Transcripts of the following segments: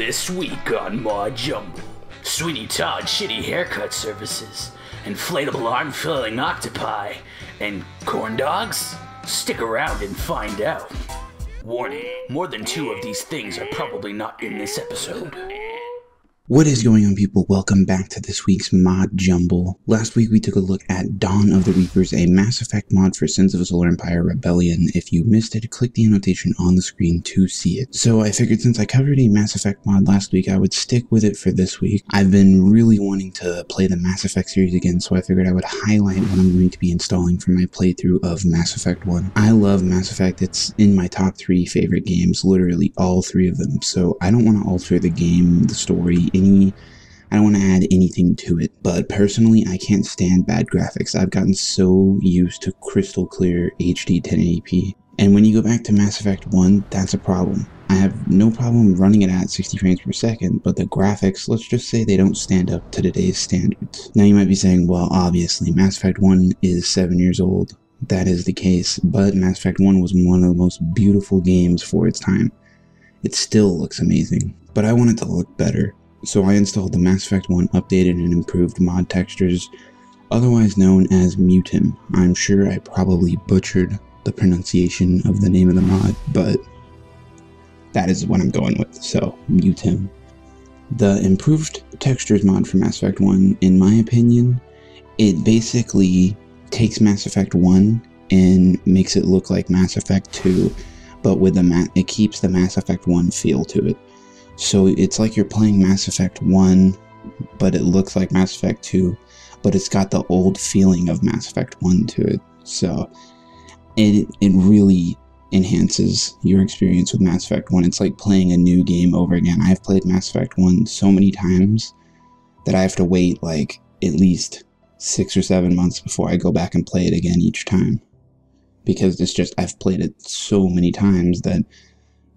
This week on Mod Jumble, Sweeney Todd shitty haircut services, inflatable arm-filling octopi, and corn dogs? Stick around and find out. Warning, more than 2 of these things are probably not in this episode. What is going on, people? Welcome back to this week's Mod Jumble. Last week we took a look at Dawn of the Reapers, a Mass Effect mod for Sins of a Solar Empire Rebellion. If you missed it, click the annotation on the screen to see it. So I figured since I covered a Mass Effect mod last week, I would stick with it for this week. I've been really wanting to play the Mass Effect series again, so I figured I would highlight what I'm going to be installing for my playthrough of Mass Effect 1. I love Mass Effect. It's in my top 3 favorite games, literally all 3 of them, so I don't want to alter the game, the story, I don't want to add anything to it, but personally I can't stand bad graphics. I've gotten so used to crystal clear HD 1080p, and when you go back to Mass Effect 1, that's a problem. I have no problem running it at 60 frames per second, but the graphics, let's just say they don't stand up to today's standards. Now you might be saying, well, obviously Mass Effect 1 is 7 years old. That is the case, but Mass Effect 1 was one of the most beautiful games for its time. It still looks amazing, but I want it to look better. So I installed the Mass Effect 1 updated and improved mod textures, otherwise known as Meuitm. I'm sure I probably butchered the pronunciation of the name of the mod, but that is what I'm going with, so Meuitm. The improved textures mod for Mass Effect 1, in my opinion, it basically takes Mass Effect 1 and makes it look like Mass Effect 2, but with it keeps the Mass Effect 1 feel to it. So it's like you're playing Mass Effect 1, but it looks like Mass Effect 2, but it's got the old feeling of Mass Effect 1 to it. So it really enhances your experience with Mass Effect 1. It's like playing a new game over again. I've played Mass Effect 1 so many times that I have to wait like at least 6 or 7 months before I go back and play it again each time. Because it's just, I've played it so many times that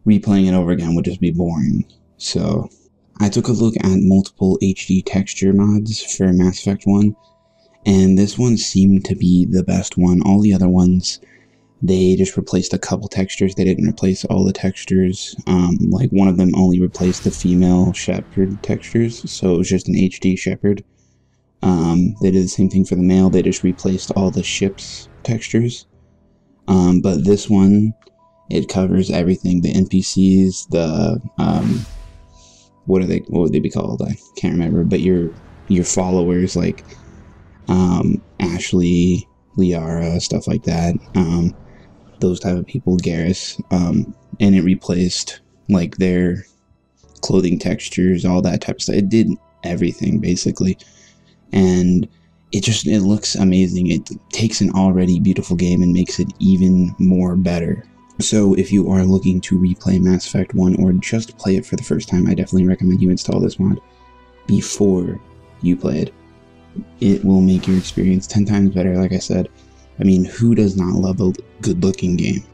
replaying it over again would just be boring. So I took a look at multiple HD texture mods for Mass Effect 1, and this one seemed to be the best one. All the other ones, they just replaced a couple textures. They didn't replace all the textures. Like one of them only replaced the female Shepard textures, so it was just an HD Shepard. They did the same thing for the male. They just replaced all the ship's textures. But this one, it covers everything, the NPCs, the, what would they be called? I can't remember, but your followers, like, Ashley, Liara, stuff like that, those type of people, Garrus, and it replaced, like, their clothing textures, all that type of stuff. It did everything, basically, and it looks amazing. It takes an already beautiful game and makes it even more better. So if you are looking to replay Mass Effect 1 or just play it for the first time, I definitely recommend you install this mod before you play it. It will make your experience 10 times better, like I said. I mean, who does not love a good-looking game?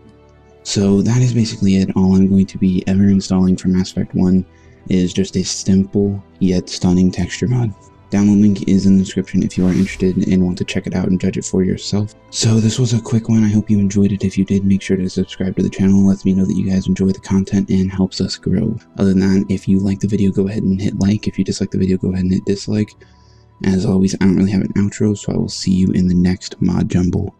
So that is basically it. All I'm going to be ever installing for Mass Effect 1 is just a simple yet stunning texture mod. Download link is in the description if you are interested and want to check it out and judge it for yourself. So this was a quick one. I hope you enjoyed it. If you did, make sure to subscribe to the channel. It lets me know that you guys enjoy the content and helps us grow. Other than that, if you like the video, go ahead and hit like. If you dislike the video, go ahead and hit dislike. As always, I don't really have an outro, so I will see you in the next Mod Jumble.